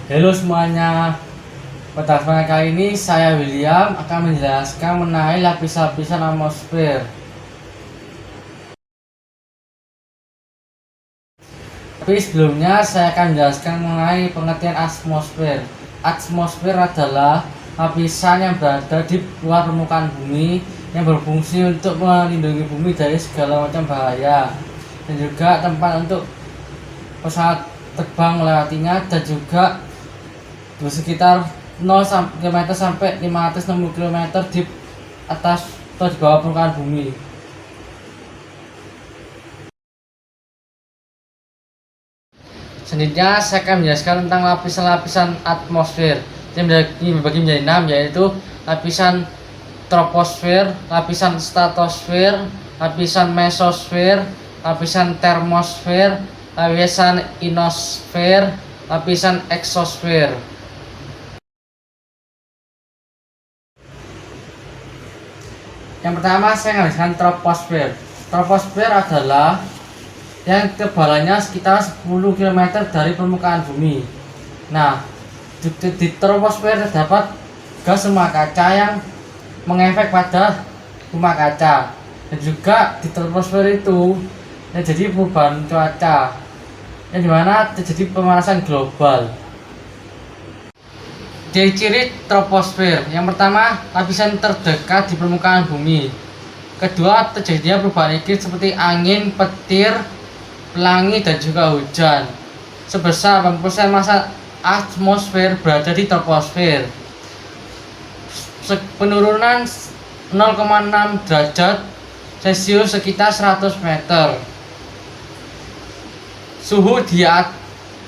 Halo semuanya, pada kesempatan kali ini saya William akan menjelaskan mengenai lapis-lapisan atmosfer. Tapi sebelumnya saya akan menjelaskan mengenai pengertian atmosfer. Atmosfer adalah lapisan yang berada di luar permukaan bumi yang berfungsi untuk melindungi bumi dari segala macam bahaya dan juga tempat untuk pesawat terbang melewatinya, dan juga di sekitar 0 km sampai 560 km di atas atau di bawah permukaan bumi. Selanjutnya saya akan menjelaskan tentang lapisan-lapisan atmosfer yang dibagi menjadi 6, yaitu lapisan troposfer, lapisan stratosfer, lapisan mesosfer, lapisan termosfer, lapisan ionosfer, lapisan eksosfer. Yang pertama saya menjelaskan troposfer. Troposfer adalah yang ketebalannya sekitar 10 km dari permukaan bumi. Nah, di troposfer terdapat gas rumah kaca yang mengefek pada rumah kaca, dan juga di troposfer itu terjadi perubahan cuaca yang dimana terjadi pemanasan global. Ciri-ciri troposfer: yang pertama, lapisan terdekat di permukaan bumi. Kedua, terjadinya perubahan iklim seperti angin, petir, pelangi, dan juga hujan. Sebesar 80% massa atmosfer berada di troposfer. Penurunan 0,6 derajat Celcius sekitar 100 meter. Suhu di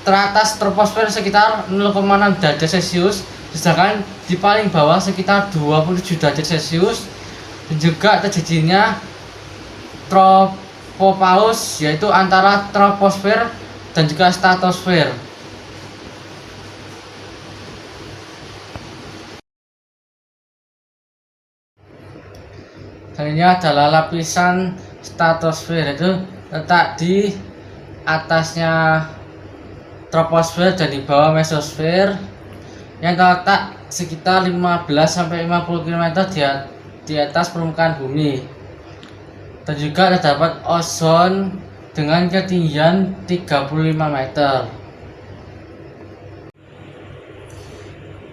teratas troposfer sekitar 0,6 derajat Celcius, sedangkan di paling bawah sekitar 27 derajat Celcius. Dan juga terjadinya tropopause, yaitu antara troposfer dan juga stratosfer. Selanjutnya adalah lapisan stratosfer, yaitu letak di atasnya troposfer dan di bawah mesosfer, yang terletak sekitar 15-50 km di atas permukaan bumi. Dan juga terdapat ozon dengan ketinggian 35 meter.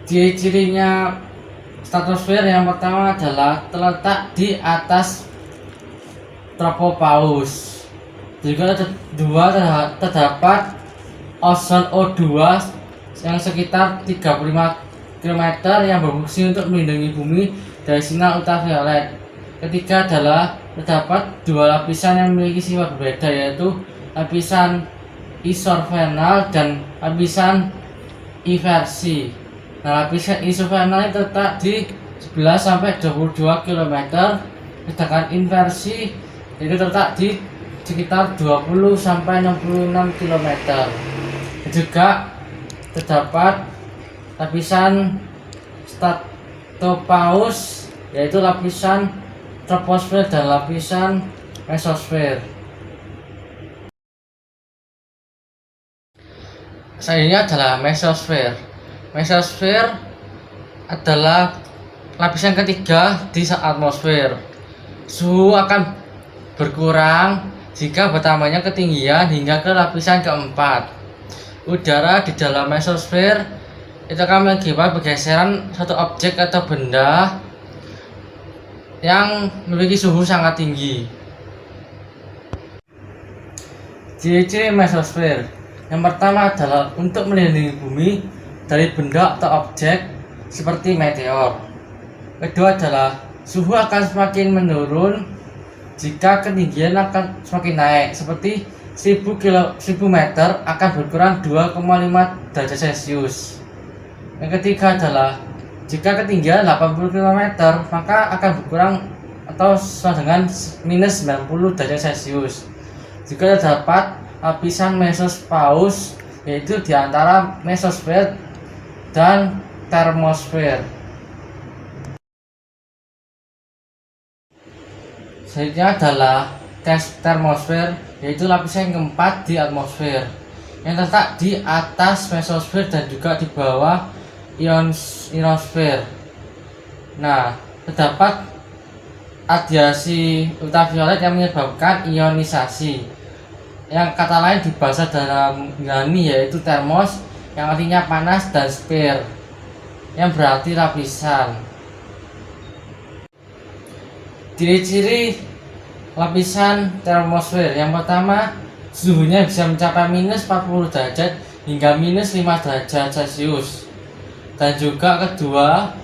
Ciri-cirinya stratosfer yang pertama adalah terletak di atas tropopause. Juga terdapat ozon O2 yang sekitar 35 km yang berfungsi untuk melindungi bumi dari sinar ultraviolet. Ketiga adalah terdapat dua lapisan yang memiliki sifat berbeda, yaitu lapisan isovernal dan lapisan inversi. Nah, lapisan isovernal terletak di 11-22 km, sedangkan inversi itu terletak di sekitar 20-66 km. Juga terdapat lapisan stratopause, yaitu lapisan troposfer dan lapisan mesosfer. Selanjutnya adalah mesosfer. Mesosfer adalah lapisan ketiga di atmosfer. Suhu akan berkurang jika bertambahnya ketinggian hingga ke lapisan keempat. Udara di dalam mesosfer itu akan mengakibatkan pergeseran suatu objek atau benda yang memiliki suhu sangat tinggi. Ciri-ciri mesosfer: yang pertama adalah untuk melindungi bumi dari benda atau objek seperti meteor. Kedua adalah suhu akan semakin menurun jika ketinggian akan semakin naik, seperti 1000 meter akan berkurang 2,5 derajat Celcius. Yang ketiga adalah jika ketinggian 80 km maka akan berkurang atau sama dengan minus 90 derajat Celcius. Juga terdapat lapisan mesopause, yaitu di antara mesosfer dan termosfer. Selanjutnya adalah termosfer, yaitu lapisan yang keempat di atmosfer. yang terletak di atas mesosfer dan juga di bawah ionosfer. Nah, terdapat radiasi ultraviolet yang menyebabkan ionisasi, yang kata lain di bahasa dalam Yunani yaitu termos, yang artinya panas, dan sphere yang berarti lapisan. Ciri-ciri lapisan termosfer: yang pertama, suhunya bisa mencapai minus 40 derajat hingga minus 5 derajat Celcius. Dan juga kedua,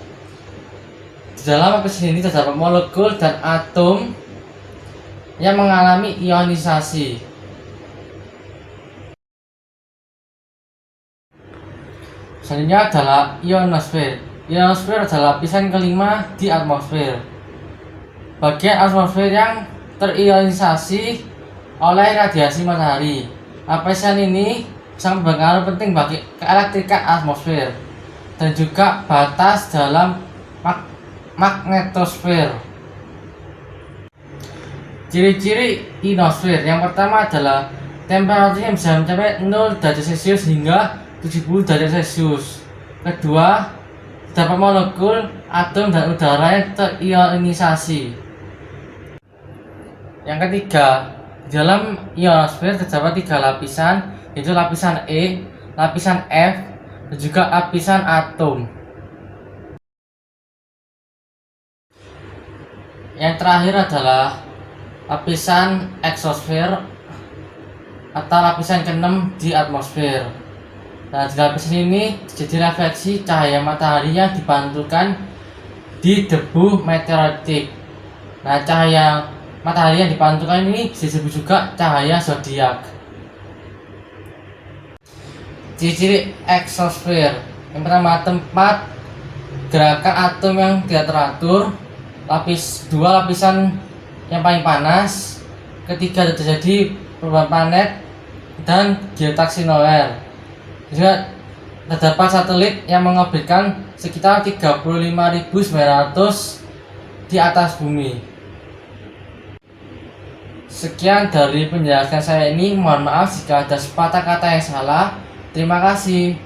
di dalam lapisan ini terdapat molekul dan atom yang mengalami ionisasi. Selanjutnya adalah ionosfer. Ionosfer adalah lapisan kelima di atmosfer, bagian atmosfer yang terionisasi oleh radiasi matahari. Lapisan ini sangat berpengaruh penting bagi keelektrikan atmosfer dan juga batas dalam magnetosfer. Ciri-ciri ionosfer: yang pertama adalah temperaturnya bisa mencapai 0 derajat Celcius hingga 70 derajat Celcius. Kedua, terdapat molekul, atom, dan udara yang terionisasi. Yang ketiga, di dalam ionosfer terdapat 3 lapisan, yaitu lapisan E, lapisan F, dan juga lapisan atom. Yang terakhir adalah lapisan eksosfer atau lapisan ke-6 di atmosfer. Nah, di lapisan ini terjadi refleksi cahaya matahari yang dipantulkan di debu meteoritik. Nah, cahaya matahari yang dipantulkan ini bisa disebut juga cahaya zodiak. Ciri-ciri eksosfer: yang pertama, tempat gerakan atom yang tidak teratur. Dua, lapisan yang paling panas. Ketiga, terjadi perubahan planet dan geotaksi noer. Juga terdapat satelit yang mengorbitkan sekitar 35.900 di atas bumi. Sekian dari penjelasan saya ini. Mohon maaf jika ada sepatah kata yang salah. Terima kasih.